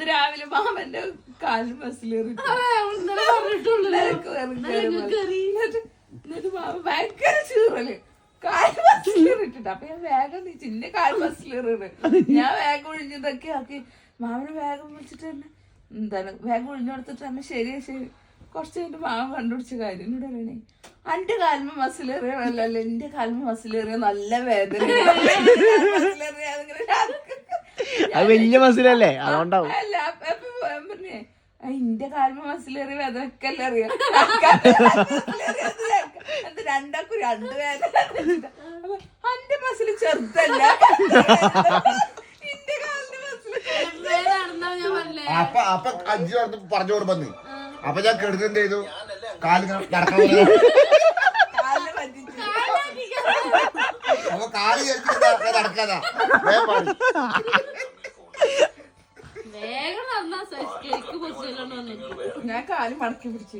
രാവിലെ മാമന്റെ കാലിൽ ബസ്സിലേറിട്ട് എന്നിട്ട് മാമ ഭയങ്കര ചീറല് കാല് ബസ്സിലേറിട്ടിട്ട്. അപ്പൊ ഞാൻ വേഗം ചിന്ന കാല് ബസ്സിലേറിട്ട് ഞാൻ വേഗം ഒഴിഞ്ഞതൊക്കെ ആക്കി മാമന് വേഗം വിളിച്ചിട്ട് തന്നെ എന്താണ് വേഗം ഒഴിഞ്ഞെടുത്തിട്ട് തന്നെ ശരി ശരി. കുറച്ച് കഴിഞ്ഞിട്ട് മാമൻ കണ്ടുപിടിച്ച കാര്യം എന്നോട് പറയണേ, അന്റെ കാൽമ മസിലേറിയല്ല എന്റെ കാൽമ മസിലേറിയ നല്ല വേദന. വലിയ മസിലല്ലേ അതുകൊണ്ടാവും. അല്ല പറഞ്ഞേ ഇന്റെ കാൽമ മസിലേറിയ വേദനക്കെ അല്ലേ അറിയാം. രണ്ടാക്കും രണ്ട് വേദന. അന്റെ മസില് ചെറുതല്ല ഇന്റെ കാലിന്റെ മസില്. അപ്പൊ അജ്ജി പറഞ്ഞു കൊടുന്നു. അപ്പൊ ഞാൻ കെടുത്ത് എന്ത് ചെയ്തു, കാലിങ്ങനെ നടക്കാൻ അപ്പൊ കാല് നടക്കാതാ ഞാൻ കാല് മടക്കി പിടിച്ചു.